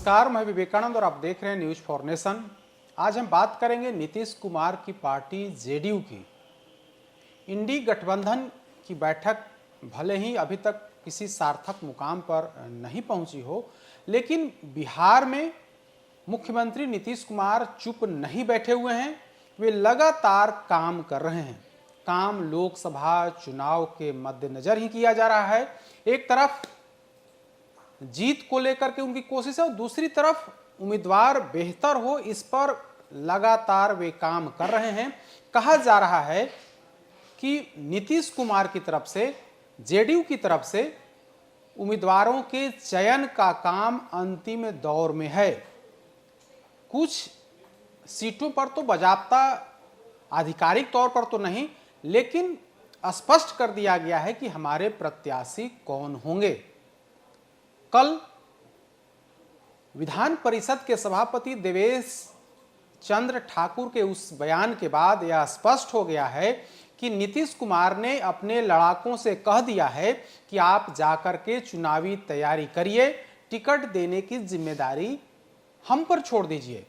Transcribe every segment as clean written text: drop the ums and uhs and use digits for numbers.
नमस्कार, मैं विवेकानंद और आप देख रहे हैं न्यूज फॉर नेशन। आज हम बात करेंगे नीतीश कुमार की पार्टी जेडीयू की इंडी गठबंधन की बैठक भले ही अभी तक किसी सार्थक मुकाम पर नहीं पहुंची हो, लेकिन बिहार में मुख्यमंत्री नीतीश कुमार चुप नहीं बैठे हुए हैं। वे लगातार काम कर रहे हैं। काम लोकसभा चुनाव के मद्देनजर ही किया जा रहा है। एक तरफ जीत को लेकर के उनकी कोशिश है और दूसरी तरफ उम्मीदवार बेहतर हो, इस पर लगातार वे काम कर रहे हैं। कहा जा रहा है कि नीतीश कुमार की तरफ से, जेडीयू की तरफ से उम्मीदवारों के चयन का काम अंतिम दौर में है। कुछ सीटों पर तो बाकायदा आधिकारिक तौर पर तो नहीं, लेकिन स्पष्ट कर दिया गया है कि हमारे प्रत्याशी कौन होंगे। कल विधान परिषद के सभापति देवेश चंद्र ठाकुर के उस बयान के बाद यह स्पष्ट हो गया है कि नीतीश कुमार ने अपने लड़ाकों से कह दिया है कि आप जाकर के चुनावी तैयारी करिए, टिकट देने की जिम्मेदारी हम पर छोड़ दीजिए।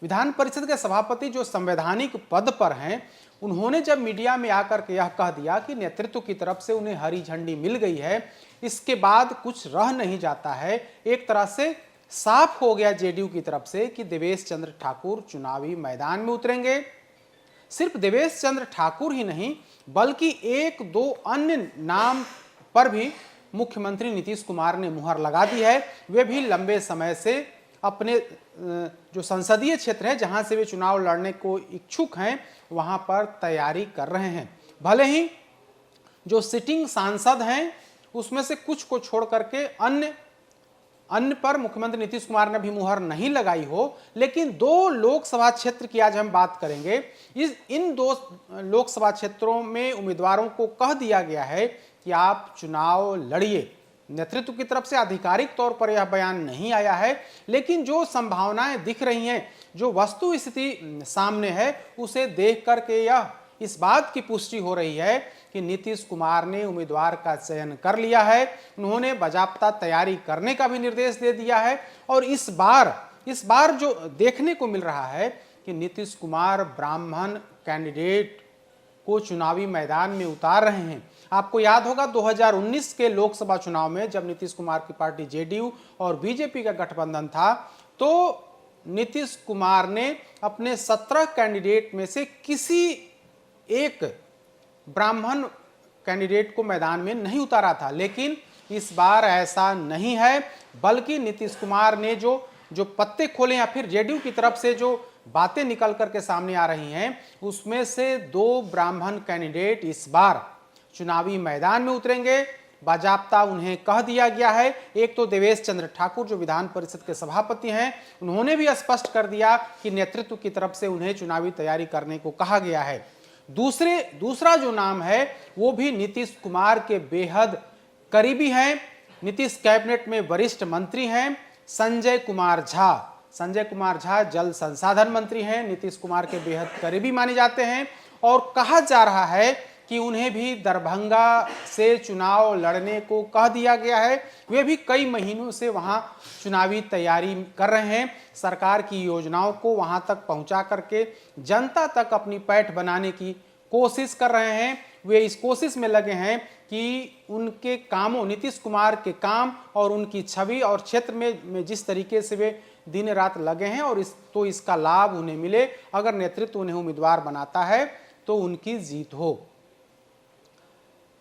विधान परिषद के सभापति जो संवैधानिक पद पर हैं, उन्होंने जब मीडिया में आकर के यह कह दिया कि नेतृत्व की तरफ से उन्हें हरी झंडी मिल गई है, इसके बाद कुछ रह नहीं जाता है। एक तरह से साफ हो गया जेडीयू की तरफ से कि देवेश चंद्र ठाकुर चुनावी मैदान में उतरेंगे। सिर्फ देवेश चंद्र ठाकुर ही नहीं, बल्कि एक दो अन्य नाम पर भी मुख्यमंत्री नीतीश कुमार ने मुहर लगा दी है। वे भी लंबे समय से अपने जो संसदीय क्षेत्र है जहां से वे चुनाव लड़ने को इच्छुक हैं, वहां पर तैयारी कर रहे हैं। भले ही जो सिटिंग सांसद हैं उसमें से कुछ को छोड़ करके अन्य पर मुख्यमंत्री नीतीश कुमार ने भी मुहर नहीं लगाई हो, लेकिन दो लोकसभा क्षेत्र की आज हम बात करेंगे। इन दो लोकसभा क्षेत्रों में उम्मीदवारों को कह दिया गया है कि आप चुनाव लड़िए। नेतृत्व की तरफ से आधिकारिक तौर पर यह बयान नहीं आया है, लेकिन जो संभावनाएं दिख रही हैं, जो वस्तु स्थिति सामने है, उसे देख करके यह इस बात की पुष्टि हो रही है कि नीतीश कुमार ने उम्मीदवार का चयन कर लिया है। उन्होंने बाकायदा तैयारी करने का भी निर्देश दे दिया है और इस बार जो देखने को मिल रहा है कि नीतीश कुमार ब्राह्मण कैंडिडेट को चुनावी मैदान में उतार रहे हैं। आपको याद होगा 2019 के लोकसभा चुनाव में जब नीतीश कुमार की पार्टी जेडीयू और बीजेपी का गठबंधन था, तो नीतीश कुमार ने अपने 17 कैंडिडेट में से किसी एक ब्राह्मण कैंडिडेट को मैदान में नहीं उतारा था। लेकिन इस बार ऐसा नहीं है, बल्कि नीतीश कुमार ने जो पत्ते खोले या फिर जेडीयू की तरफ से जो बातें निकल करके सामने आ रही हैं, उसमें से 2 ब्राह्मण कैंडिडेट इस बार चुनावी मैदान में उतरेंगे। बाकायदा उन्हें कह दिया गया है। एक तो देवेश चंद्र ठाकुर जो विधान परिषद के सभापति हैं, उन्होंने भी स्पष्ट कर दिया कि नेतृत्व की तरफ से उन्हें चुनावी तैयारी करने को कहा गया है। दूसरा जो नाम है वो भी नीतीश कुमार के बेहद करीबी हैं, नीतीश कैबिनेट में वरिष्ठ मंत्री हैं, संजय कुमार झा जल संसाधन मंत्री हैं, नीतीश कुमार के बेहद करीबी माने जाते हैं और कहा जा रहा है कि उन्हें भी दरभंगा से चुनाव लड़ने को कह दिया गया है। वे भी कई महीनों से वहां चुनावी तैयारी कर रहे हैं। सरकार की योजनाओं को वहां तक पहुंचा करके जनता तक अपनी पैठ बनाने की कोशिश कर रहे हैं। वे इस कोशिश में लगे हैं कि उनके कामों, नीतीश कुमार के काम और उनकी छवि और क्षेत्र में जिस तरीके से वे दिन रात लगे हैं और इसका लाभ उन्हें मिले। अगर नेतृत्व उन्हें उम्मीदवार बनाता है तो उनकी जीत हो।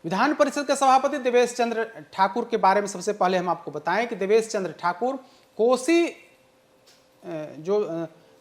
विधान परिषद के सभापति देवेश चंद्र ठाकुर के बारे में सबसे पहले हम आपको बताएं कि देवेश चंद्र ठाकुर कोसी जो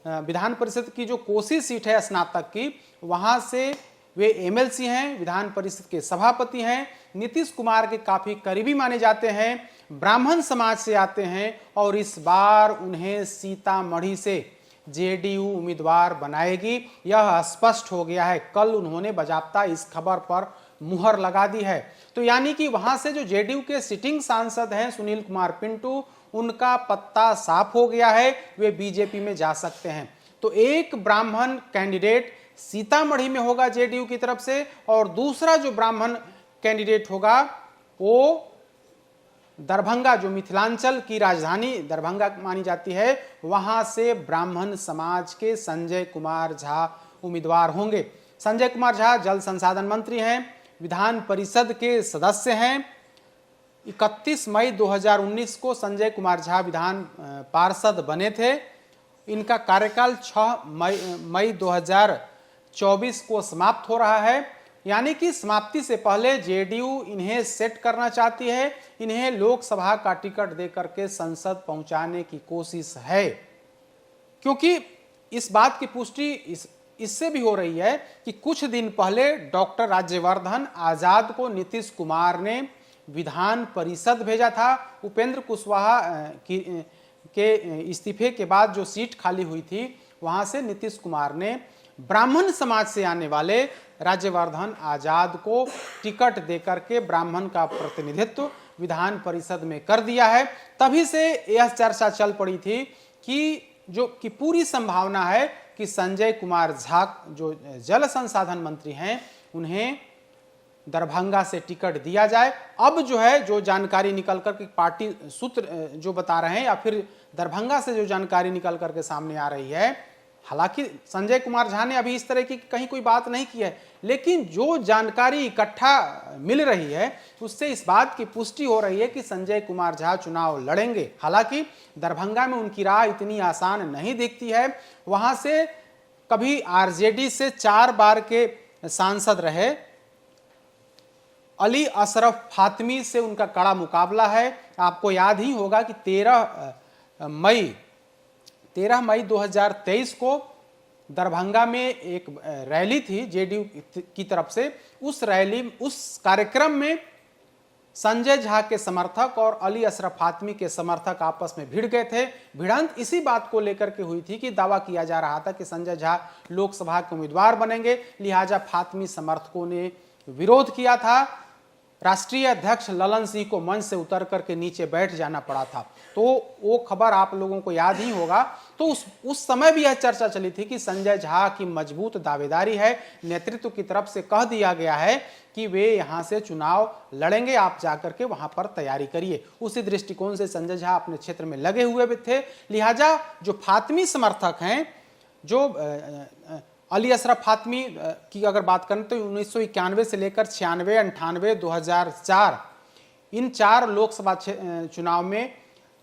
विधान परिषद की जो कोसी सीट है स्नातक की, वहां से वे एमएलसी हैं, विधान परिषद के सभापति हैं, नीतीश कुमार के काफी करीबी माने जाते हैं, ब्राह्मण समाज से आते हैं और इस बार उन्हें सीतामढ़ी से जेडीयू उम्मीदवार बनाएगी, यह स्पष्ट हो गया है। कल उन्होंने बाकायदा इस खबर पर मुहर लगा दी है। तो यानी कि वहां से जो जेडीयू के सिटिंग सांसद हैं सुनील कुमार पिंटू, उनका पत्ता साफ हो गया है, वे बीजेपी में जा सकते हैं। तो एक ब्राह्मण कैंडिडेट सीतामढ़ी में होगा जेडीयू की तरफ से और दूसरा जो ब्राह्मण कैंडिडेट होगा वो दरभंगा, जो मिथिलांचल की राजधानी दरभंगा मानी जाती है, वहां से ब्राह्मण समाज के संजय कुमार झा उम्मीदवार होंगे। संजय कुमार झा जल संसाधन मंत्री हैं, विधान परिषद के सदस्य हैं। 31 मई 2019 को संजय कुमार झा विधान पार्षद बने थे। इनका कार्यकाल 6 मई 2024 को समाप्त हो रहा है, यानी कि समाप्ति से पहले जेडीयू इन्हें सेट करना चाहती है, इन्हें लोकसभा का टिकट देकर के संसद पहुंचाने की कोशिश है। क्योंकि इस बात की पुष्टि इससे भी हो रही है कि कुछ दिन पहले डॉक्टर राज्यवर्धन आजाद को नीतीश कुमार ने विधान परिषद भेजा था। उपेंद्र कुशवाहा के इस्तीफे के बाद जो सीट खाली हुई थी, वहां से नीतीश कुमार ने ब्राह्मण समाज से आने वाले राज्यवर्धन आजाद को टिकट देकर के ब्राह्मण का प्रतिनिधित्व विधान परिषद में कर दिया है। तभी से यह चर्चा चल पड़ी थी कि पूरी संभावना है कि संजय कुमार झा जो जल संसाधन मंत्री हैं, उन्हें दरभंगा से टिकट दिया जाए। अब जो है, जो जानकारी निकल कर के पार्टी सूत्र जो बता रहे हैं, या फिर दरभंगा से जो जानकारी निकल करके सामने आ रही है, हालांकि संजय कुमार झा ने अभी इस तरह की कहीं कोई बात नहीं की है, लेकिन जो जानकारी इकट्ठा मिल रही है उससे इस बात की पुष्टि हो रही है कि संजय कुमार झा चुनाव लड़ेंगे। हालांकि दरभंगा में उनकी राह इतनी आसान नहीं दिखती है। वहां से कभी आरजेडी से 4 बार के सांसद रहे अली अशरफ फातमी से उनका कड़ा मुकाबला है। आपको याद ही होगा कि 13 मई 2023 को दरभंगा में एक रैली थी जेडीयू की तरफ से। उस कार्यक्रम में संजय झा के समर्थक और अली अशरफ फातमी के समर्थक आपस में भिड़ गए थे। भिड़ंत इसी बात को लेकर के हुई थी कि दावा किया जा रहा था कि संजय झा लोकसभा के उम्मीदवार बनेंगे, लिहाजा फातमी समर्थकों ने विरोध किया था। राष्ट्रीय अध्यक्ष ललन सिंह को मंच से उतर करके नीचे बैठ जाना पड़ा था। तो वो खबर आप लोगों को याद ही होगा। तो उस समय भी यह चर्चा चली थी कि संजय झा की मजबूत दावेदारी है, नेतृत्व की तरफ से कह दिया गया है कि वे यहां से चुनाव लड़ेंगे, आप जाकर के वहां पर तैयारी करिए। उसी दृष्टिकोण से संजय झा अपने क्षेत्र में लगे हुए भी थे। लिहाजा जो फातमी समर्थक हैं, जो अली अशरफ फातमी की अगर बात करें तो 1991 से लेकर 96, 98, 2004 इन 4 लोकसभा चुनाव में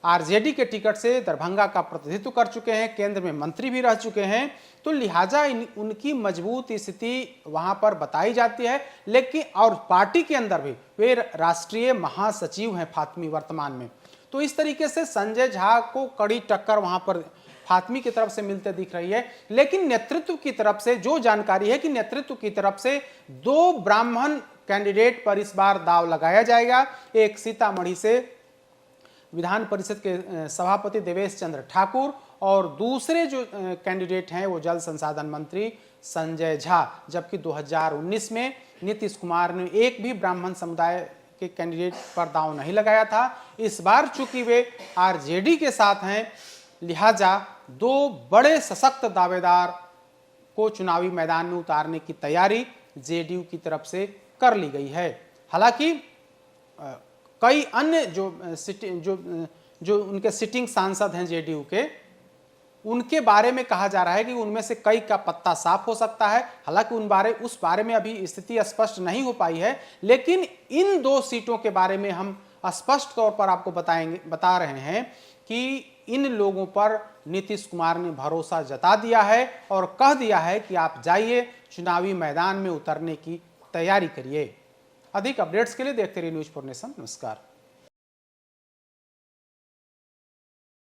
आरजेडी के टिकट से दरभंगा का प्रतिनिधित्व कर चुके हैं, केंद्र में मंत्री भी रह चुके हैं। तो लिहाजा उनकी मजबूत स्थिति वहां पर बताई जाती है। लेकिन और पार्टी के अंदर भी वे राष्ट्रीय महासचिव हैं फातमी वर्तमान में। तो इस तरीके से संजय झा को कड़ी टक्कर वहां पर फातमी की तरफ से मिलते दिख रही है। लेकिन नेतृत्व की तरफ से जो जानकारी है कि नेतृत्व की तरफ से 2 ब्राह्मण कैंडिडेट पर इस बार दाव लगाया जाएगा। एक सीतामढ़ी से विधान परिषद के सभापति देवेश चंद्र ठाकुर और दूसरे जो कैंडिडेट हैं वो जल संसाधन मंत्री संजय झा। जबकि 2019 में नीतीश कुमार ने एक भी ब्राह्मण समुदाय के कैंडिडेट पर दाव नहीं लगाया था। इस बार चूंकि वे आरजेडी के साथ हैं, लिहाजा 2 बड़े सशक्त दावेदार को चुनावी मैदान में उतारने की तैयारी जेडीयू की तरफ से कर ली गई है। हालांकि कई अन्य जो उनके सिटिंग सांसद हैं जेडीयू के, उनके बारे में कहा जा रहा है कि उनमें से कई का पत्ता साफ हो सकता है। हालांकि उस बारे में अभी स्थिति स्पष्ट नहीं हो पाई है। लेकिन इन 2 सीटों के बारे में हम स्पष्ट तौर पर आपको बता रहे हैं कि इन लोगों पर नीतीश कुमार ने भरोसा जता दिया है और कह दिया है कि आप जाइए, चुनावी मैदान में उतरने की तैयारी करिए। अधिक अपडेट्स के लिए देखते रहिए न्यूज़4 नेशन। नमस्कार।